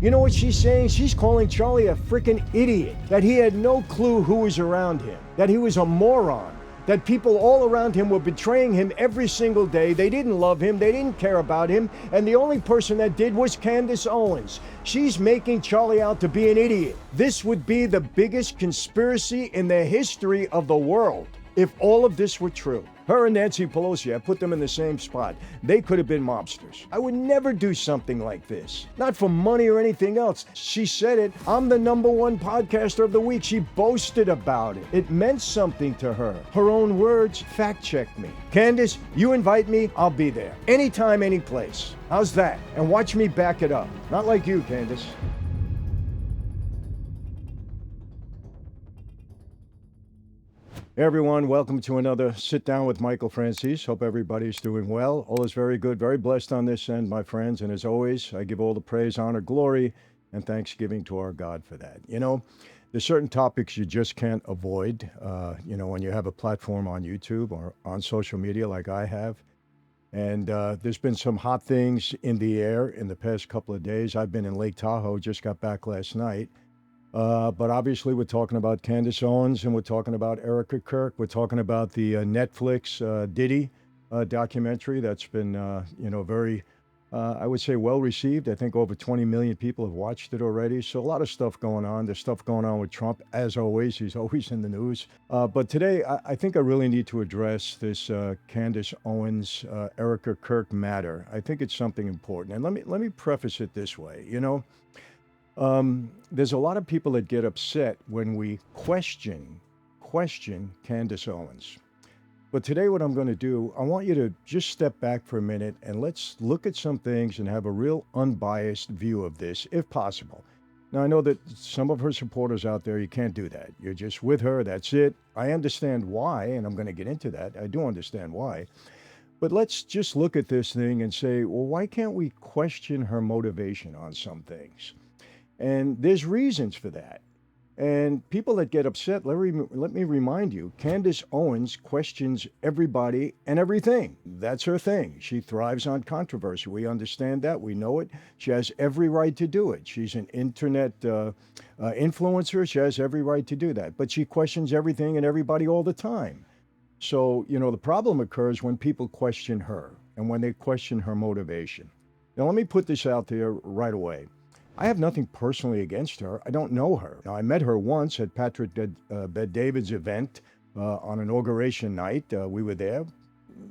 You know what she's saying? She's calling Charlie a freaking idiot, that he had no clue who was around him, that he was a moron, that people all around him were betraying him every single day. They didn't love him, they didn't care about him, and the only person that did was Candace Owens. She's making Charlie out to be an idiot. This would be the biggest conspiracy in the history of the world if all of this were true. Her and Nancy Pelosi, I put them in the same spot. They could have been mobsters. I would never do something like this. Not for money or anything else. She said it. I'm the #1 podcaster of the week. She boasted about it. It meant something to her. Her own words. Fact check me. Candace, you invite me, I'll be there. Anytime, any place. How's that? And watch me back it up. Not like you, Candace. Hey everyone, welcome to another Sit Down with Michael Franzese. Hope everybody's doing well. All is very good, very blessed on this end, my friends. And as always, I give all the praise, honor, glory, and thanksgiving to our God for that. You know, there's certain topics you just can't avoid, when you have a platform on YouTube or on social media like I have. And there's been some hot things in the air in the past couple of days. I've been in Lake Tahoe, just got back last night. But obviously, we're talking about Candace Owens, and we're talking about Erica Kirk. We're talking about the Netflix Diddy documentary that's been, very, I would say, well received. I think over 20 million people have watched it already. So a lot of stuff going on. There's stuff going on with Trump, as always. He's always in the news. But today, I think I really need to address this Candace Owens, Erica Kirk matter. I think it's something important. And let me preface it this way. There's a lot of people that get upset when we question Candace Owens. But today what I'm going to do, I want you to just step back for a minute and let's look at some things and have a real unbiased view of this, if possible. Now, I know that some of her supporters out there, you can't do that. You're just with her, that's it. I understand why, and I'm going to get into that. I do understand why. But let's just look at this thing and say, well, why can't we question her motivation on some things? And there's reasons for that. And people that get upset, let me remind you, Candace Owens questions everybody and everything. That's her thing. She thrives on controversy. We understand that. We know it. She has every right to do it. She's an internet influencer. She has every right to do that. But she questions everything and everybody all the time. So, the problem occurs when people question her and when they question her motivation. Now, let me put this out there right away. I have nothing personally against her. I don't know her. Now, I met her once at Patrick Bet-David's event on inauguration night. We were there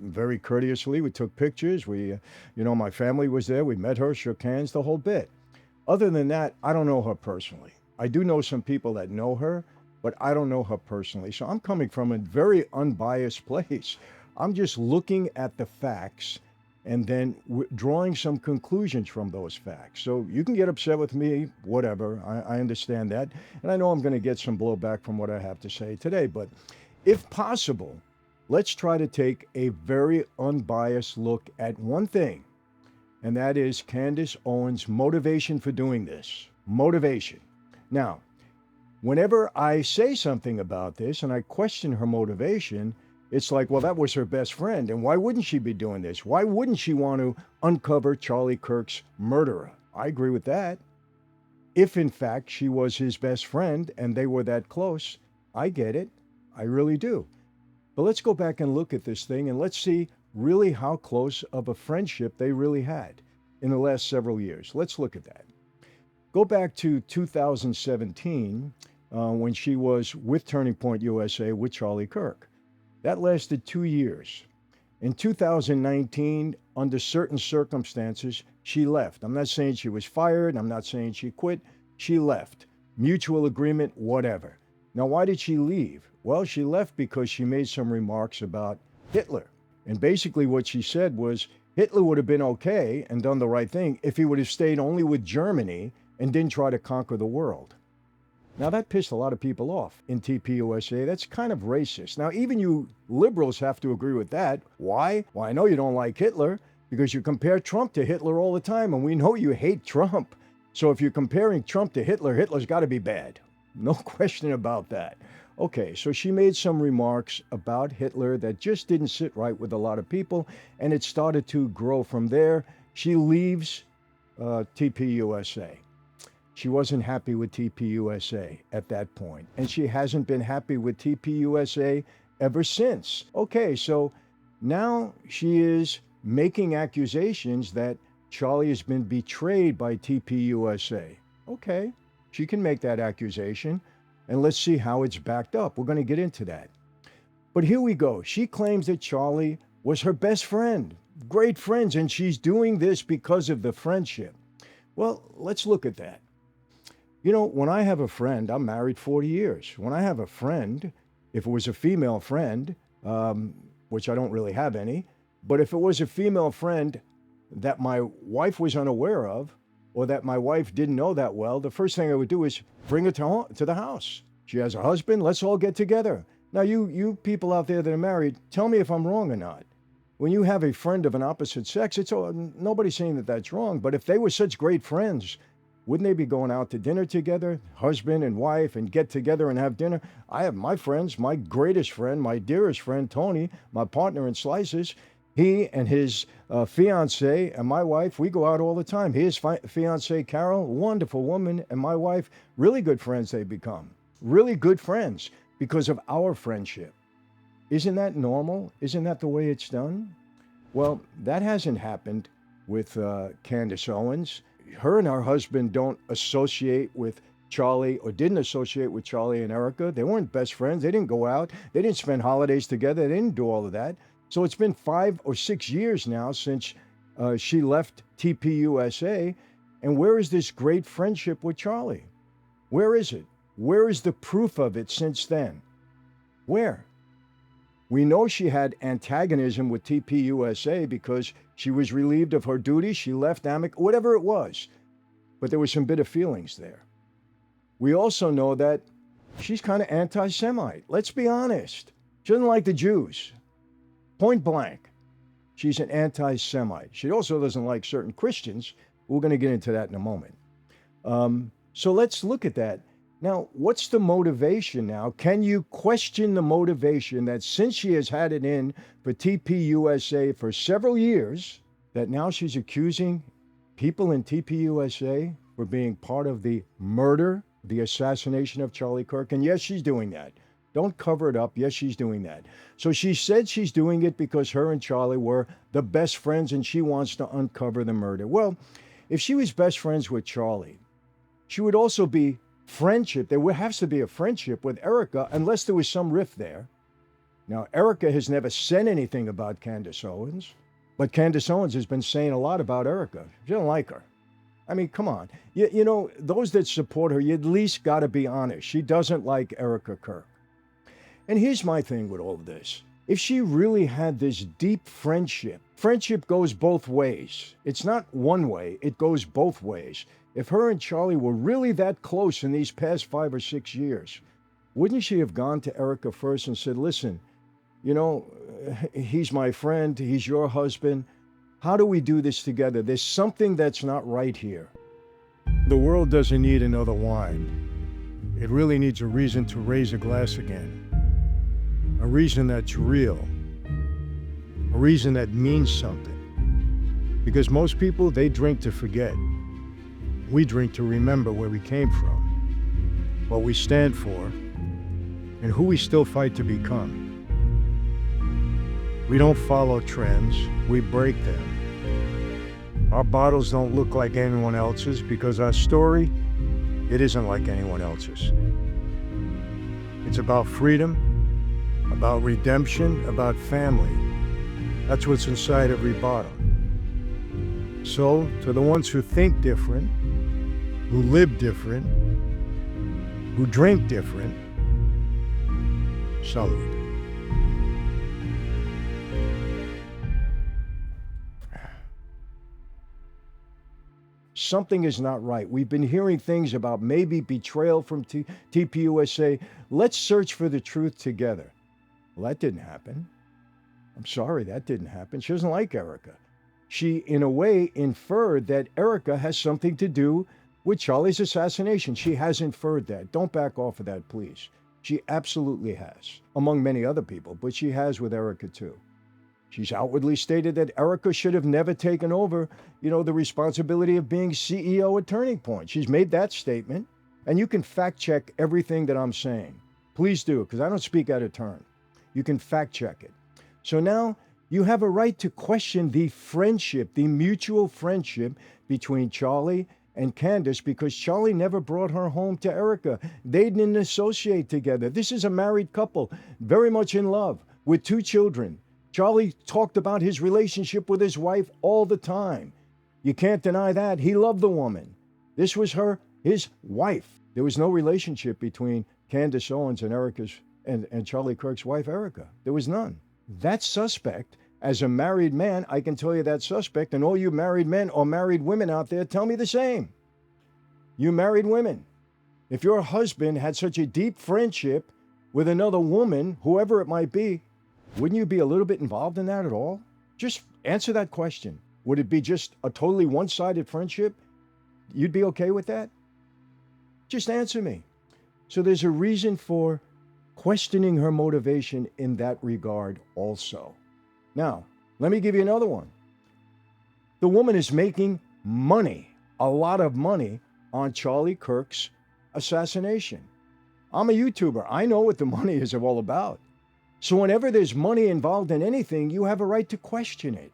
very courteously. We took pictures. My family was there. We met her, shook hands, the whole bit. Other than that, I don't know her personally. I do know some people that know her, but I don't know her personally. So I'm coming from a very unbiased place. I'm just looking at the facts and then drawing some conclusions from those facts. So you can get upset with me, whatever. I understand that. And I know I'm going to get some blowback from what I have to say today. But if possible, let's try to take a very unbiased look at one thing, and that is Candace Owens' motivation for doing this. Motivation. Now, whenever I say something about this and I question her motivation, it's like, well, that was her best friend, and why wouldn't she be doing this? Why wouldn't she want to uncover Charlie Kirk's murderer? I agree with that. If, in fact, she was his best friend and they were that close, I get it. I really do. But let's go back and look at this thing, and let's see really how close of a friendship they really had in the last several years. Let's look at that. Go back to 2017 when she was with Turning Point USA with Charlie Kirk. That lasted 2 years. In 2019, under certain circumstances, she left. I'm not saying she was fired. I'm not saying she quit. She left. Mutual agreement, whatever. Now, why did she leave? Well, she left because she made some remarks about Hitler. And basically what she said was Hitler would have been okay and done the right thing if he would have stayed only with Germany and didn't try to conquer the world. Now, that pissed a lot of people off in TPUSA. That's kind of racist. Now, even you liberals have to agree with that. Why? Well, I know you don't like Hitler because you compare Trump to Hitler all the time, and we know you hate Trump. So if you're comparing Trump to Hitler, Hitler's got to be bad. No question about that. Okay, so she made some remarks about Hitler that just didn't sit right with a lot of people, and it started to grow from there. She leaves TPUSA. She wasn't happy with TPUSA at that point, and she hasn't been happy with TPUSA ever since. Okay, so now she is making accusations that Charlie has been betrayed by TPUSA. Okay, she can make that accusation, and let's see how it's backed up. We're going to get into that. But here we go. She claims that Charlie was her best friend, great friends, and she's doing this because of the friendship. Well, let's look at that. You know, when I have a friend, I'm married 40 years. When I have a friend, if it was a female friend, which I don't really have any, but if it was a female friend that my wife was unaware of, or that my wife didn't know that well, the first thing I would do is bring her to the house. She has a husband, let's all get together. Now, you people out there that are married, tell me if I'm wrong or not. When you have a friend of an opposite sex, nobody's saying that that's wrong, but if they were such great friends, wouldn't they be going out to dinner together, husband and wife, and get together and have dinner? I have my friends, my greatest friend, my dearest friend, Tony, my partner in Slices. He and his fiance and my wife, we go out all the time. His fiance, Carol, wonderful woman, and my wife, really good friends they become. Really good friends because of our friendship. Isn't that normal? Isn't that the way it's done? Well, that hasn't happened with Candace Owens. Her and her husband don't associate with Charlie, or didn't associate with Charlie and Erica. They weren't best friends. They didn't go out. They didn't spend holidays together. They didn't do all of that. So it's been 5 or 6 years now since she left TPUSA. And where is this great friendship with Charlie? Where is it? Where is the proof of it since then? Where? We know she had antagonism with TPUSA because she was relieved of her duties. She left whatever it was. But there were some bitter feelings there. We also know that she's kind of anti-Semite. Let's be honest. She doesn't like the Jews. Point blank. She's an anti-Semite. She also doesn't like certain Christians. We're going to get into that in a moment. So let's look at that. Now, what's the motivation now? Can you question the motivation that since she has had it in for TPUSA for several years, that now she's accusing people in TPUSA for being part of the murder, the assassination of Charlie Kirk? And yes, she's doing that. Don't cover it up. Yes, she's doing that. So she said she's doing it because her and Charlie were the best friends and she wants to uncover the murder. Well, if she was best friends with Charlie, she would also be friendship. There has to be a friendship with Erica unless there was some rift there. Now, Erica has never said anything about Candace Owens, but Candace Owens has been saying a lot about Erica. She don't like her. I mean, come on. You know, those that support her, you at least got to be honest. She doesn't like Erica Kirk. And here's my thing with all of this. If she really had this deep friendship goes both ways. It's not one way, it goes both ways. If her and Charlie were really that close in these past 5 or 6 years, wouldn't she have gone to Erica first and said, listen, you know, he's my friend, he's your husband. How do we do this together? There's something that's not right here. The world doesn't need another wine. It really needs a reason to raise a glass again. A reason that's real. A reason that means something. Because most people, they drink to forget. We drink to remember where we came from, what we stand for, and who we still fight to become. We don't follow trends, we break them. Our bottles don't look like anyone else's because our story, it isn't like anyone else's. It's about freedom, about redemption, about family. That's what's inside every bottle. So, to the ones who think different, who live different, who drink different, salute. Something is not right. We've been hearing things about maybe betrayal from TPUSA. Let's search for the truth together. Well, that didn't happen. I'm sorry, that didn't happen. She doesn't like Erica. She, in a way, inferred that Erica has something to do with Charlie's assassination. She has inferred that. Don't back off of that, please. She absolutely has, among many other people, but she has with Erica too. She's outwardly stated that Erica should have never taken over, the responsibility of being CEO at Turning Point. She's made that statement. And you can fact check everything that I'm saying. Please do, because I don't speak out of turn. You can fact check it. So now you have a right to question the friendship, the mutual friendship between Charlie and Candace, because Charlie never brought her home to Erica. They didn't associate together. This is a married couple, very much in love, with 2 children. Charlie talked about his relationship with his wife all the time. You can't deny that. He loved the woman. This was his wife. There was no relationship between Candace Owens and Charlie Kirk's wife, Erica. There was none. That's suspect. As a married man, I can tell you that's suspect. And all you married men or married women out there, tell me the same. You married women. If your husband had such a deep friendship with another woman, whoever it might be, wouldn't you be a little bit involved in that at all? Just answer that question. Would it be just a totally one-sided friendship? You'd be okay with that? Just answer me. So there's a reason for questioning her motivation in that regard also. Now, let me give you another one. The woman is making money, a lot of money, on Charlie Kirk's assassination. I'm a YouTuber. I know what the money is all about. So whenever there's money involved in anything, you have a right to question it,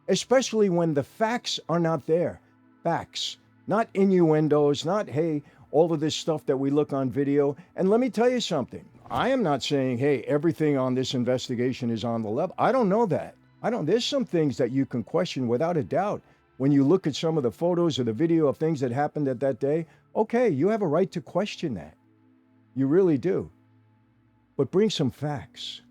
especially when the facts are not there. Facts, not innuendos, not, hey, all of this stuff that we look on video. And let me tell you something. I am not saying, hey, everything on this investigation is on the level. I don't know that. There's some things that you can question without a doubt. When you look at some of the photos or the video of things that happened at that day, okay, you have a right to question that. You really do. But bring some facts.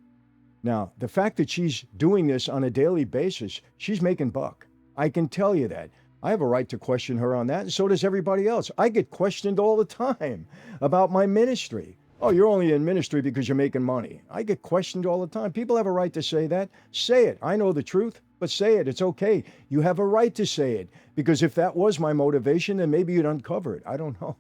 Now, the fact that she's doing this on a daily basis, she's making buck. I can tell you that. I have a right to question her on that, and so does everybody else. I get questioned all the time about my ministry. Oh, you're only in ministry because you're making money. I get questioned all the time. People have a right to say that. Say it. I know the truth, but say it. It's okay. You have a right to say it, because if that was my motivation, then maybe you'd uncover it. I don't know.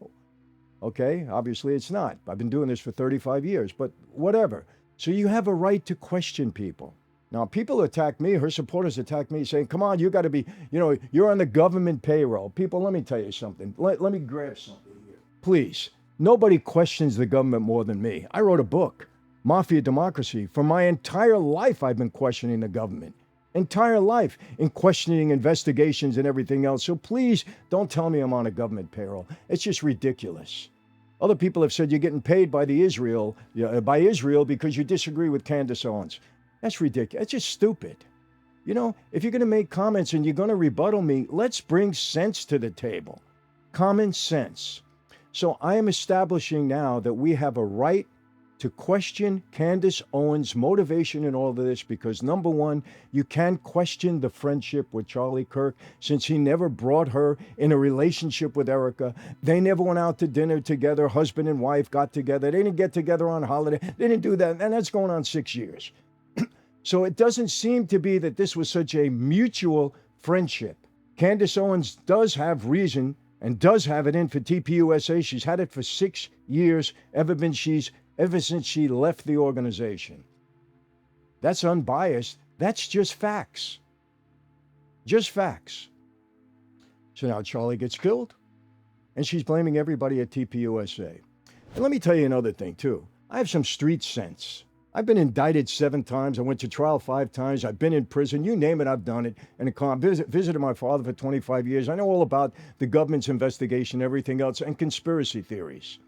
Okay? Obviously, it's not. I've been doing this for 35 years, but whatever. So you have a right to question people. Now, people attack me, her supporters attack me, saying, come on, you got to be, you're on the government payroll. People, let me tell you something. Let me grab something here. Please, nobody questions the government more than me. I wrote a book, Mafia Democracy. For my entire life, I've been questioning the government. Entire life in questioning investigations and everything else. So please don't tell me I'm on a government payroll. It's just ridiculous. Other people have said you're getting paid by Israel because you disagree with Candace Owens. That's ridiculous. It's just stupid. If you're going to make comments and you're going to rebuttal me, let's bring sense to the table. Common sense. So I am establishing now that we have a right to question Candace Owens' motivation in all of this, because number one, you can question the friendship with Charlie Kirk, since he never brought her in a relationship with Erica. They never went out to dinner together. Husband and wife got together. They didn't get together on holiday. They didn't do that. And that's going on 6 years. So it doesn't seem to be that this was such a mutual friendship. Candace Owens does have reason and does have it in for TPUSA. She's had it for 6 years, ever since she left the organization. That's unbiased. That's just facts. Just facts. So now Charlie gets killed, and she's blaming everybody at TPUSA. And let me tell you another thing, too. I have some street sense. I've been indicted 7 times. I went to trial 5 times. I've been in prison. You name it, I've done it. And visited my father for 25 years. I know all about the government's investigation, everything else, and conspiracy theories.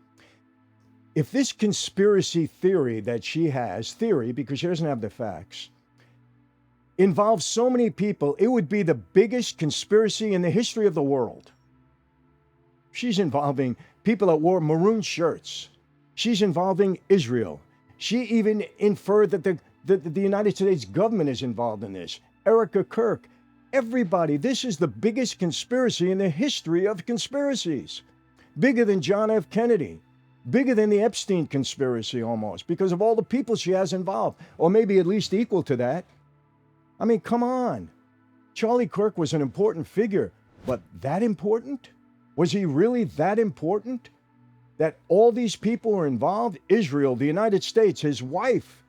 If this conspiracy theory that she has, because she doesn't have the facts, involves so many people, it would be the biggest conspiracy in the history of the world. She's involving people at war, Maroon Shirts. She's involving Israel. She even inferred that the United States government is involved in this. Erica Kirk. Everybody. This is the biggest conspiracy in the history of conspiracies. Bigger than John F. Kennedy. Bigger than the Epstein conspiracy almost, because of all the people she has involved, or maybe at least equal to that. I mean, come on. Charlie Kirk was an important figure, but that important? Was he really that important? That all these people were involved? Israel, the United States, his wife,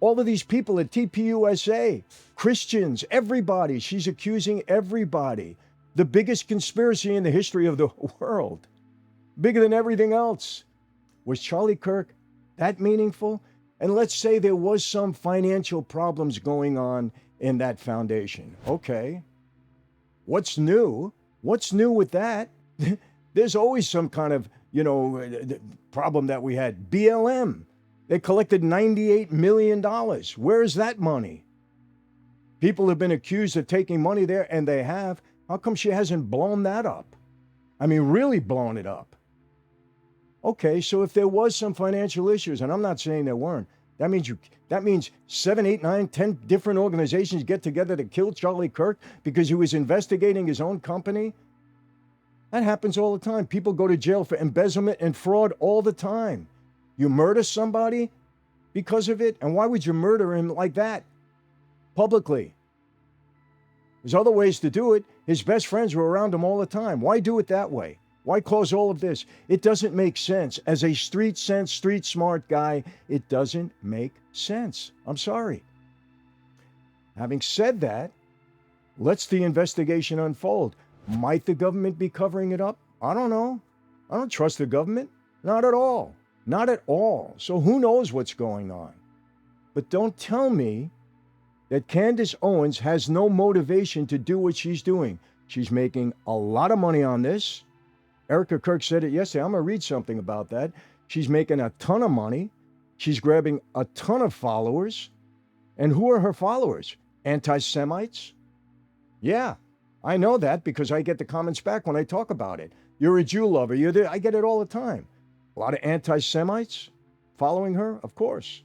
All of these people at TPUSA, Christians, everybody. She's accusing everybody. The biggest conspiracy in the history of the world. Bigger than everything else. Was Charlie Kirk that meaningful? And let's say there was some financial problems going on in that foundation. Okay. What's new? What's new with that? There's always some kind of, problem that we had. BLM. They collected $98 million. Where is that money? People have been accused of taking money there, and they have. How come she hasn't blown that up? I mean, really blown it up. Okay, so if there was some financial issues, and I'm not saying there weren't, that means 7, 8, 9, 10 different organizations get together to kill Charlie Kirk because he was investigating his own company? That happens all the time. People go to jail for embezzlement and fraud all the time. You murder somebody because of it? And why would you murder him like that? Publicly. There's other ways to do it. His best friends were around him all the time. Why do it that way? Why cause all of this? It doesn't make sense. As a street sense, street smart guy, it doesn't make sense. I'm sorry. Having said that, let's the investigation unfold. Might the government be covering it up? I don't know. I don't trust the government. Not at all. Not at all. So who knows what's going on? But don't tell me that Candace Owens has no motivation to do what she's doing. She's making a lot of money on this. Erica Kirk said it yesterday. I'm going to read something about that. She's making a ton of money. She's grabbing a ton of followers. And who are her followers? Anti-Semites? Yeah, I know that because I get the comments back when I talk about it. You're a Jew lover. I get it all the time. A lot of anti-Semites following her, of course.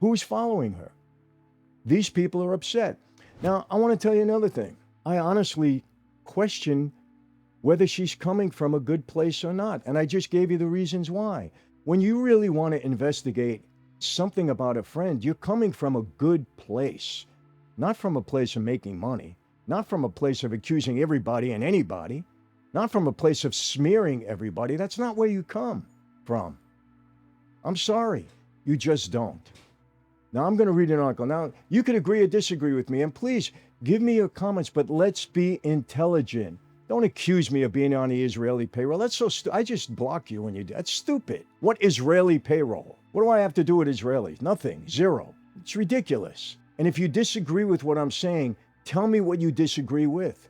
Who's following her? These people are upset. Now, I want to tell you another thing. I honestly question whether she's coming from a good place or not. And I just gave you the reasons why. When you really want to investigate something about a friend, you're coming from a good place, not from a place of making money, not from a place of accusing everybody and anybody, not from a place of smearing everybody. That's not where you come from. I'm sorry. You just don't. Now, I'm going to read an article. Now, you can agree or disagree with me, and please give me your comments, but let's be intelligent. Don't accuse me of being on the Israeli payroll. That's so I just block you when you do. That's stupid. What Israeli payroll? What do I have to do with Israelis? Nothing. Zero. It's ridiculous. And if you disagree with what I'm saying, tell me what you disagree with.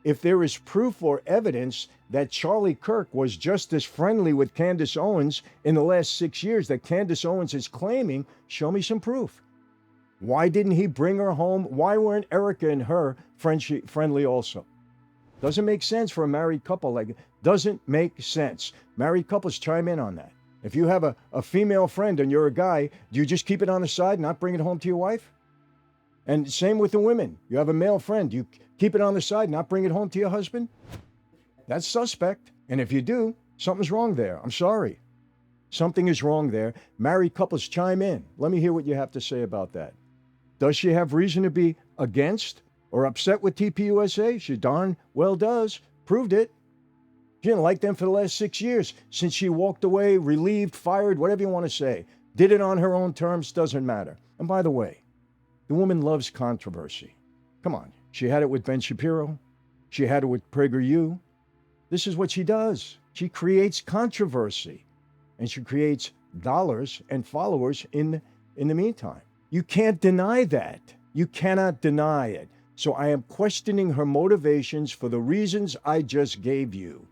If there is proof or evidence that Charlie Kirk was just as friendly with Candace Owens in the last 6 years that Candace Owens is claiming, show me some proof. Why didn't he bring her home? Why weren't Erica and her friendly also? Doesn't make sense for a married couple. Doesn't make sense. Married couples chime in on that. If you have a female friend and you're a guy, do you just keep it on the side and not bring it home to your wife? And same with the women. You have a male friend. Do you keep it on the side and not bring it home to your husband? That's suspect. And if you do, something's wrong there. I'm sorry. Something is wrong there. Married couples chime in. Let me hear what you have to say about that. Does she have reason to be against or upset with TPUSA? She darn well does. Proved it. She didn't like them for the last 6 years since she walked away, relieved, fired, whatever you want to say. Did it on her own terms, doesn't matter. And by the way, the woman loves controversy. Come on. She had it with Ben Shapiro. She had it with PragerU. This is what she does. She creates controversy. And she creates dollars and followers in the meantime. You can't deny that. You cannot deny it. So I am questioning her motivations for the reasons I just gave you.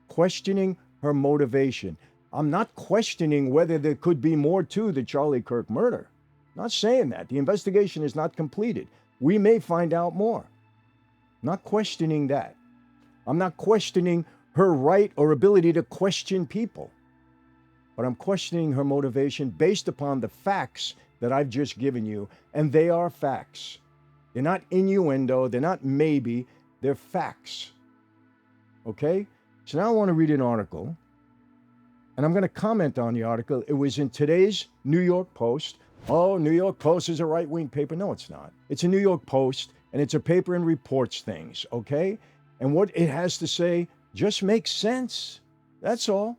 Questioning her motivation. I'm not questioning whether there could be more to the Charlie Kirk murder. Not saying that. The investigation is not completed. We may find out more. Not questioning that. I'm not questioning her right or ability to question people. But I'm questioning her motivation based upon the facts that I've just given you. And they are facts. They're not innuendo. They're not maybe. They're facts. Okay? So now I want to read an article. And I'm going to comment on the article. It was in today's New York Post. Oh, New York Post is a right-wing paper. No, it's not. It's a New York Post, and it's a paper and reports things, okay? And what it has to say just makes sense. That's all.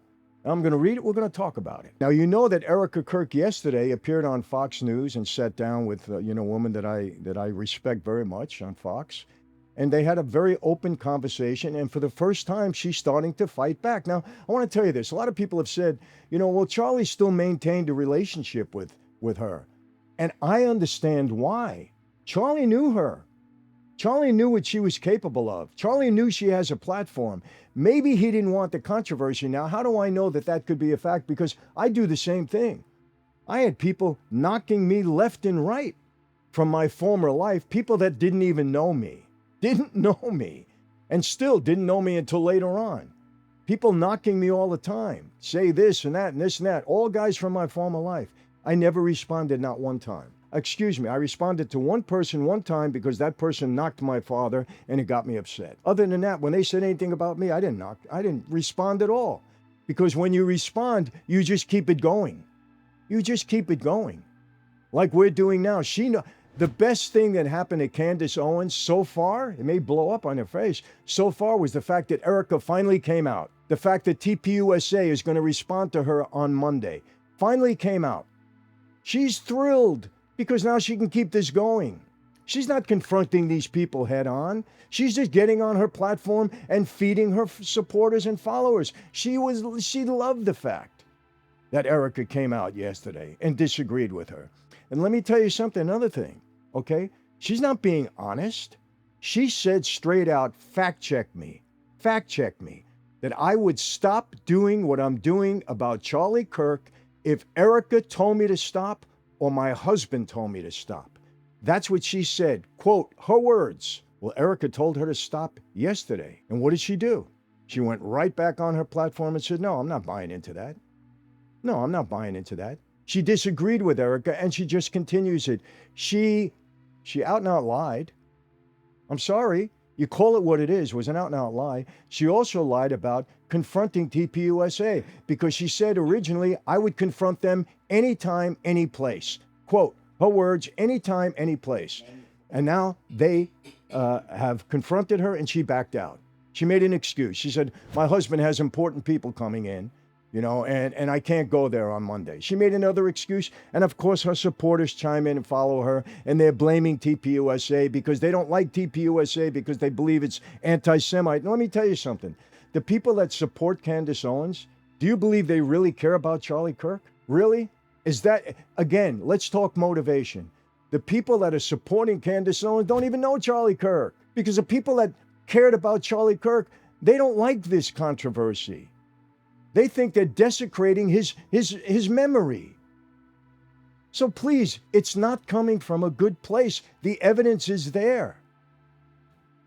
I'm going to read it. We're going to talk about it. Now, you know that Erica Kirk yesterday appeared on Fox News and sat down with, a woman that I respect very much on Fox. And they had a very open conversation. And for the first time, she's starting to fight back. Now, I want to tell you this. A lot of people have said, well, Charlie still maintained a relationship with her. And I understand why. Charlie knew her. Charlie knew what she was capable of. Charlie knew she has a platform. Maybe he didn't want the controversy. Now, how do I know that that could be a fact? Because I do the same thing. I had people knocking me left and right from my former life, people that didn't even know me. Didn't know me, and still didn't know me until later on. People knocking me all the time, say this and that and this and that, all guys from my former life. I never responded, not one time. Excuse me, I responded to one person one time because that person knocked my father and it got me upset. Other than that, when they said anything about me, I didn't respond at all. Because when you respond, you just keep it going. You just keep it going. Like we're doing now. The best thing that happened to Candace Owens so far, it may blow up on her face, so far was the fact that Erica finally came out. The fact that TPUSA is going to respond to her on Monday finally came out. She's thrilled because now she can keep this going. She's not confronting these people head on. She's just getting on her platform and feeding her supporters and followers. She loved the fact that Erica came out yesterday and disagreed with her. And let me tell you something, another thing. Okay? She's not being honest. She said straight out, fact check me, that I would stop doing what I'm doing about Charlie Kirk if Erica told me to stop or my husband told me to stop. That's what she said. Quote, her words. Well, Erica told her to stop yesterday. And what did she do? She went right back on her platform and said, no, I'm not buying into that. No, I'm not buying into that. She disagreed with Erica and she just continues it. She out and out lied. I'm sorry. You call it what it is. It was an out and out lie. She also lied about confronting TPUSA because she said originally I would confront them anytime, any place. Quote, her words, anytime, any place. And now they have confronted her and she backed out. She made an excuse. She said, my husband has important people coming in. And I can't go there on Monday. She made another excuse. And of course, her supporters chime in and follow her. And they're blaming TPUSA because they don't like TPUSA because they believe it's anti-Semite. And let me tell you something. The people that support Candace Owens, do you believe they really care about Charlie Kirk? Really? Is that, again, let's talk motivation. The people that are supporting Candace Owens don't even know Charlie Kirk because the people that cared about Charlie Kirk, they don't like this controversy. They think they're desecrating his memory. So please, it's not coming from a good place. The evidence is there.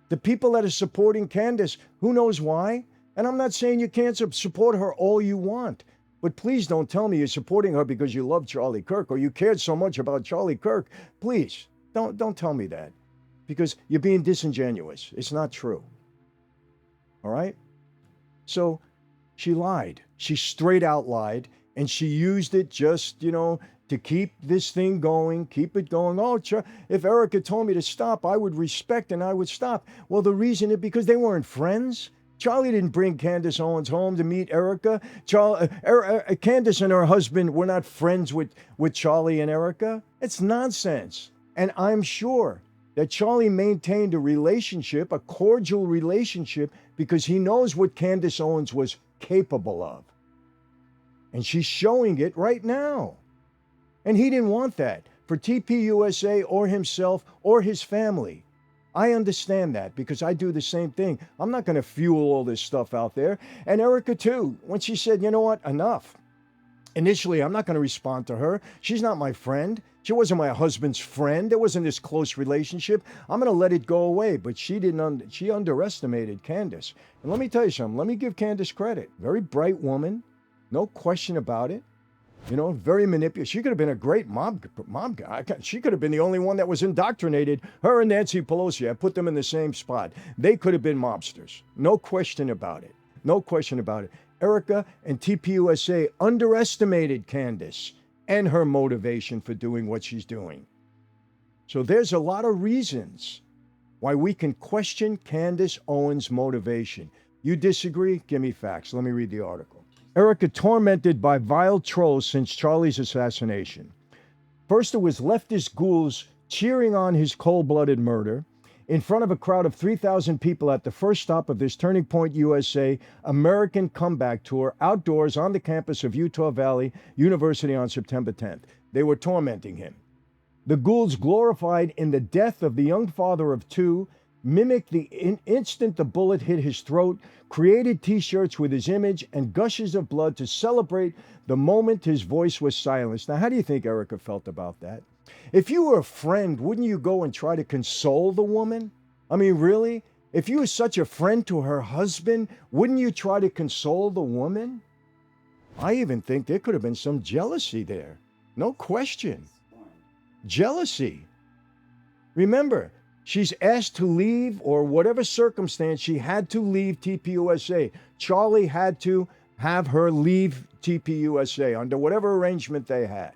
The people that are supporting Candace, who knows why? And I'm not saying you can't support her all you want, but please don't tell me you're supporting her because you love Charlie Kirk or you cared so much about Charlie Kirk. Please, don't tell me that because you're being disingenuous. It's not true. All right? So she lied. She straight out lied, and she used it just, to keep this thing going, keep it going. Oh, if Erica told me to stop, I would respect and I would stop. Well, the reason is because they weren't friends. Charlie didn't bring Candace Owens home to meet Erica. Candace and her husband were not friends with Charlie and Erica. It's nonsense. And I'm sure that Charlie maintained a relationship, a cordial relationship, because he knows what Candace Owens was capable of. And she's showing it right now. And he didn't want that for TPUSA or himself or his family. I understand that because I do the same thing. I'm not going to fuel all this stuff out there. And Erica too, when she said, you know what, enough. Initially, I'm not going to respond to her. She's not my friend. She wasn't my husband's friend. There wasn't this close relationship. I'm going to let it go away. But she didn't. She underestimated Candace. And let me tell you something. Let me give Candace credit. Very bright woman. No question about it. Very manipulative. She could have been a great mob guy. She could have been the only one that was indoctrinated. Her and Nancy Pelosi, I put them in the same spot. They could have been mobsters. No question about it. No question about it. Erica and TPUSA underestimated Candace and her motivation for doing what she's doing. So there's a lot of reasons why we can question Candace Owens' motivation. You disagree? Give me facts. Let me read the article. Erica tormented by vile trolls since Charlie's assassination. First, it was leftist ghouls cheering on his cold-blooded murder in front of a crowd of 3,000 people at the first stop of this Turning Point USA American Comeback Tour outdoors on the campus of Utah Valley University on September 10th. They were tormenting him. The ghouls glorified in the death of the young father of two, mimicked the instant the bullet hit his throat, created t-shirts with his image and gushes of blood to celebrate the moment his voice was silenced. Now, how do you think Erica felt about that? If you were a friend, wouldn't you go and try to console the woman? I mean, really? If you were such a friend to her husband, wouldn't you try to console the woman? I even think there could have been some jealousy there. No question. Jealousy. Remember, she's asked to leave, or whatever circumstance, she had to leave TPUSA. Charlie had to have her leave TPUSA under whatever arrangement they had.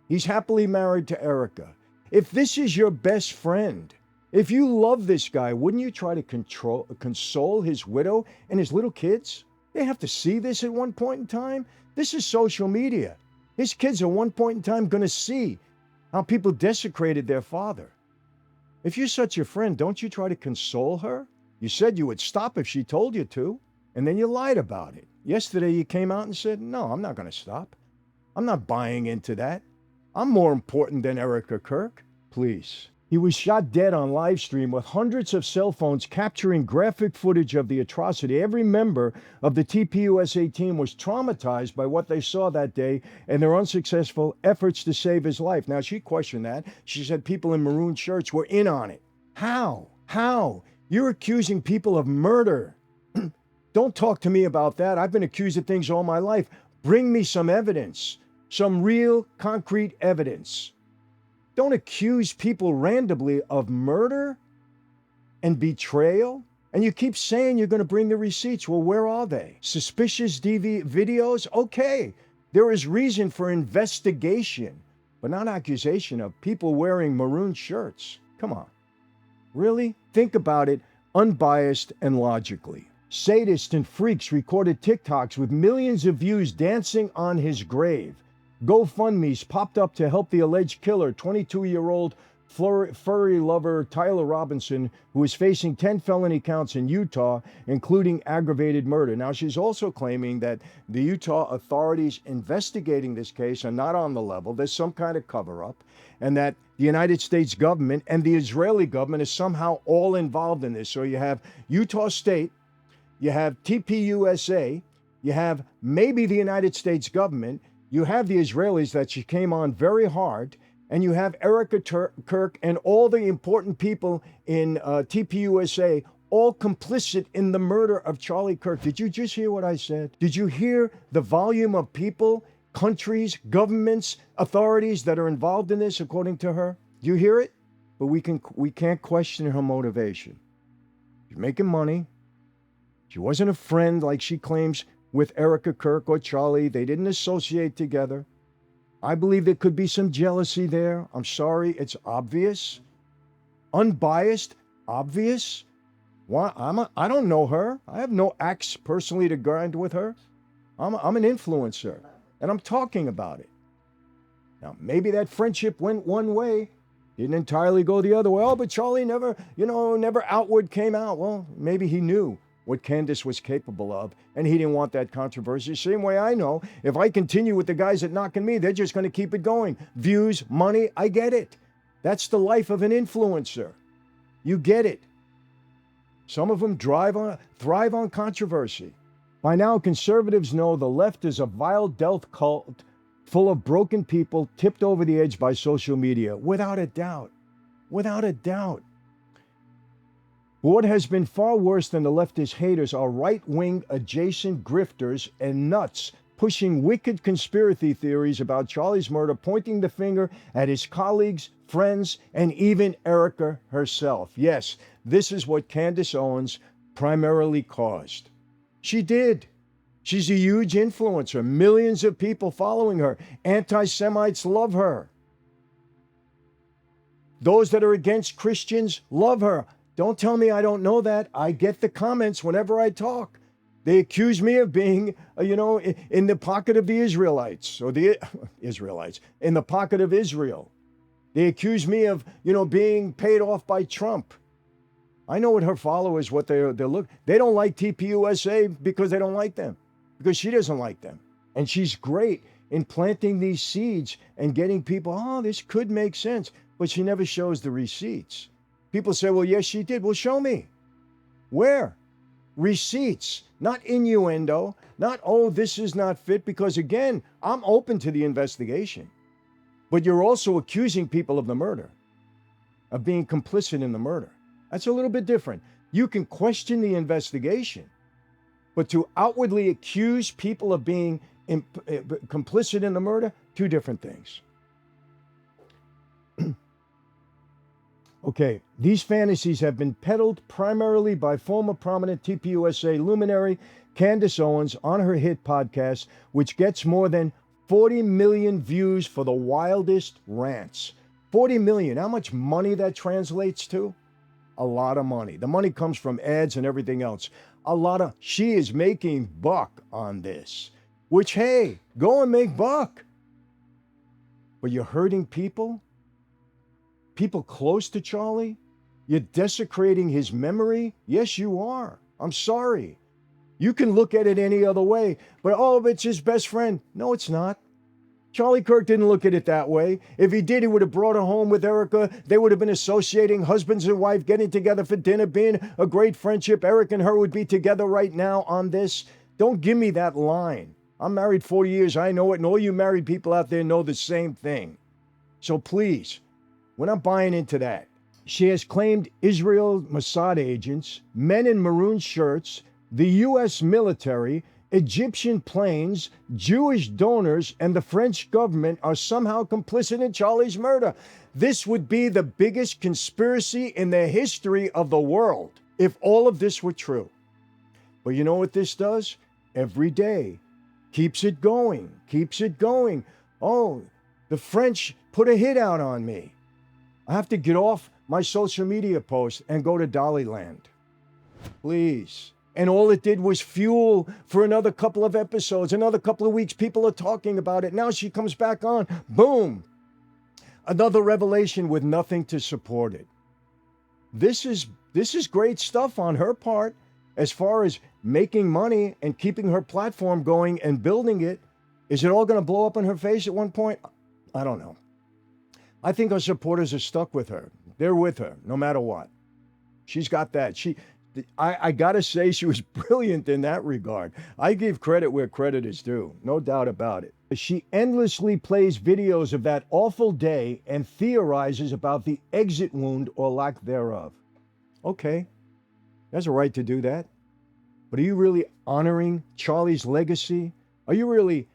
He's happily married to Erica. If this is your best friend, if you love this guy, wouldn't you try to console his widow and his little kids? They have to see this at one point in time. This is social media. His kids at one point in time going to see how people desecrated their father. If you're such a friend, don't you try to console her? You said you would stop if she told you to, and then you lied about it. Yesterday you came out and said, no, I'm not going to stop. I'm not buying into that. I'm more important than Erica Kirk. Please. He was shot dead on live stream with hundreds of cell phones capturing graphic footage of the atrocity. Every member of the TPUSA team was traumatized by what they saw that day and their unsuccessful efforts to save his life. Now, she questioned that. She said people in Maroon Shirts were in on it. How? How? You're accusing people of murder. Don't talk to me about that. I've been accused of things all my life. Bring me some evidence, some real concrete evidence. Don't accuse people randomly of murder and betrayal. And you keep saying you're going to bring the receipts. Well, where are they? Suspicious videos? Okay, there is reason for investigation, but not accusation of people wearing maroon shirts. Come on. Really? Think about it unbiased and logically. Sadists and freaks recorded TikToks with millions of views dancing on his grave. GoFundMe's popped up to help the alleged killer, 22-year-old furry lover Tyler Robinson, who is facing 10 felony counts in Utah, including aggravated murder. Now, she's also claiming that the Utah authorities investigating this case are not on the level. There's some kind of cover-up, and that the United States government and the Israeli government is somehow all involved in this. So you have Utah State, you have TPUSA, you have maybe the United States government, you have the Israelis that she came on very hard, and you have Erica Kirk and all the important people in TPUSA all complicit in the murder of Charlie Kirk. Did you just hear what I said? Did you hear the volume of people, countries, governments, authorities that are involved in this, according to her? Do you hear it? But we can't question her motivation. She's making money. She wasn't a friend like she claims with Erica Kirk or Charlie. They didn't associate together. I believe there could be some jealousy there. I'm sorry, it's obvious. Unbiased, obvious. Why? I don't know her. I have no axe personally to grind with her. I'm an influencer, and I'm talking about it. Now, maybe that friendship went one way, didn't entirely go the other way. Oh, but Charlie never outward came out. Well, maybe he knew what Candace was capable of, and he didn't want that controversy. Same way I know, if I continue with the guys that knocking me, they're just going to keep it going. Views, money, I get it. That's the life of an influencer. You get it. Some of them thrive on controversy. By now, conservatives know the left is a vile death cult full of broken people tipped over the edge by social media, without a doubt. Without a doubt. But what has been far worse than the leftist haters are right-wing adjacent grifters and nuts pushing wicked conspiracy theories about Charlie's murder, pointing the finger at his colleagues, friends, and even Erica herself. Yes, this is what Candace Owens primarily caused. She did. She's a huge influencer. Millions of people following her. Anti-Semites love her. Those that are against Christians love her. Don't tell me I don't know that. I get the comments whenever I talk. They accuse me of being, in the pocket of the Israelites, or the Israelites, in the pocket of Israel. They accuse me of, being paid off by Trump. I know what her followers, what they're look. They don't like TPUSA because they don't like them, because she doesn't like them. And she's great in planting these seeds and getting people, oh, this could make sense. But she never shows the receipts. People say, well, yes, she did. Well, show me. Where? Receipts, not innuendo, not, oh, this is not fit, because again, I'm open to the investigation. But you're also accusing people of the murder, of being complicit in the murder. That's a little bit different. You can question the investigation, but to outwardly accuse people of being complicit in the murder, two different things. Okay, these fantasies have been peddled primarily by former prominent TPUSA luminary Candace Owens on her hit podcast, which gets more than 40 million views for the wildest rants. 40 million. How much money that translates to? A lot of money. The money comes from ads and everything else. She is making buck on this, which, hey, go and make buck. But you're hurting people? People close to Charlie? You're desecrating his memory? Yes, you are. I'm sorry. You can look at it any other way, but it's his best friend. No, it's not. Charlie Kirk didn't look at it that way. If he did, he would have brought her home with Erica. They would have been associating, husbands and wife, getting together for dinner, being a great friendship. Eric and her would be together right now on this. Don't give me that line. I'm married 40 years. I know it, and all you married people out there know the same thing. So please, we're not buying into that. She has claimed Israel Mossad agents, men in maroon shirts, the U.S. military, Egyptian planes, Jewish donors, and the French government are somehow complicit in Charlie's murder. This would be the biggest conspiracy in the history of the world if all of this were true. But you know what this does? Every day keeps it going, keeps it going. Oh, the French put a hit out on me. I have to get off my social media post and go to Dollyland. Please. And all it did was fuel for another couple of episodes, another couple of weeks. People are talking about it. Now she comes back on. Boom. Another revelation with nothing to support it. This is great stuff on her part as far as making money and keeping her platform going and building it. Is it all going to blow up in her face at one point? I don't know. I think her supporters are stuck with her. They're with her no matter what. She's got that. I got to say she was brilliant in that regard. I give credit where credit is due. No doubt about it. She endlessly plays videos of that awful day and theorizes about the exit wound or lack thereof. Okay, that's a right to do that. But are you really honoring Charlie's legacy? Are you really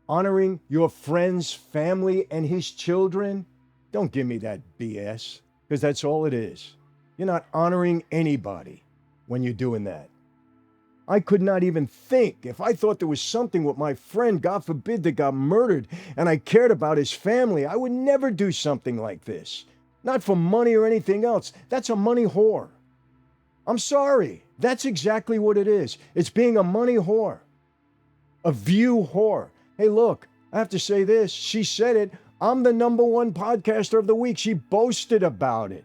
honoring your friend's family and his children? Don't give me that BS, because that's all it is. You're not honoring anybody when you're doing that. I could not even think, if I thought there was something with my friend, God forbid, that got murdered, and I cared about his family, I would never do something like this. Not for money or anything else. That's a money whore. I'm sorry. That's exactly what it is. It's being a money whore. A view whore. Hey, look, I have to say this. She said it. I'm the #1 podcaster of the week. She boasted about it.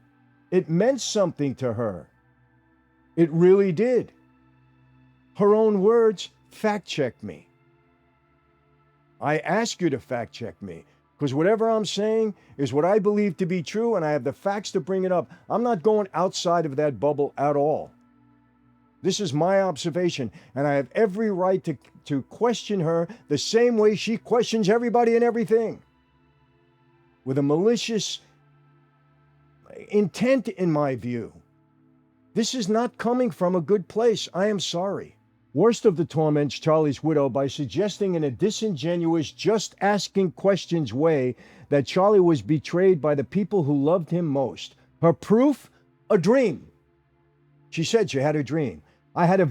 It meant something to her. It really did. Her own words, fact check me. I ask you to fact check me, because whatever I'm saying is what I believe to be true, and I have the facts to bring it up. I'm not going outside of that bubble at all. This is my observation, and I have every right to question her the same way she questions everybody and everything, with a malicious intent, in my view. This is not coming from a good place. I am sorry. Worst of the torments Charlie's widow by suggesting in a disingenuous, just asking questions way that Charlie was betrayed by the people who loved him most. Her proof? A dream. She said she had a dream. I had a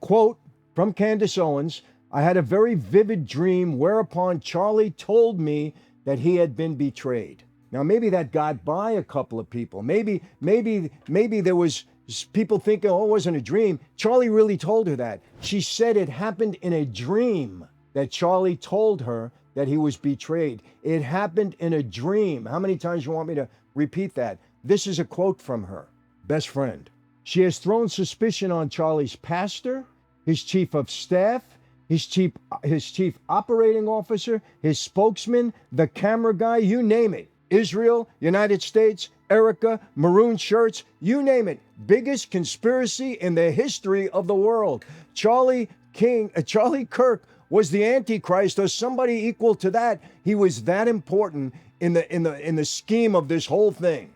quote from Candace Owens, I had a very vivid dream whereupon Charlie told me that he had been betrayed. Now, maybe that got by a couple of people. Maybe there was People think, oh, it wasn't a dream. Charlie really told her that. She said it happened in a dream, that Charlie told her that he was betrayed. It happened in a dream. How many times do you want me to repeat that? This is a quote from her best friend. She has thrown suspicion on Charlie's pastor, his chief of staff, his chief operating officer, his spokesman, the camera guy, you name it. Kirk, United States, Erica, Maroon Shirts, you name it. Biggest conspiracy in the history of the world. Charlie Kirk was the Antichrist or somebody equal to that. He was that important in the scheme of this whole thing.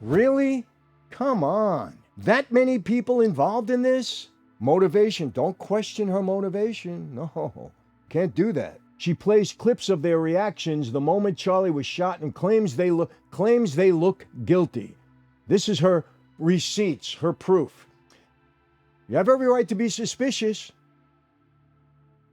Really? Come on. That many people involved in this? Motivation. Don't question her motivation. No, can't do that. She plays clips of their reactions the moment Charlie was shot and claims they look guilty. This is her receipts, her proof. You have every right to be suspicious.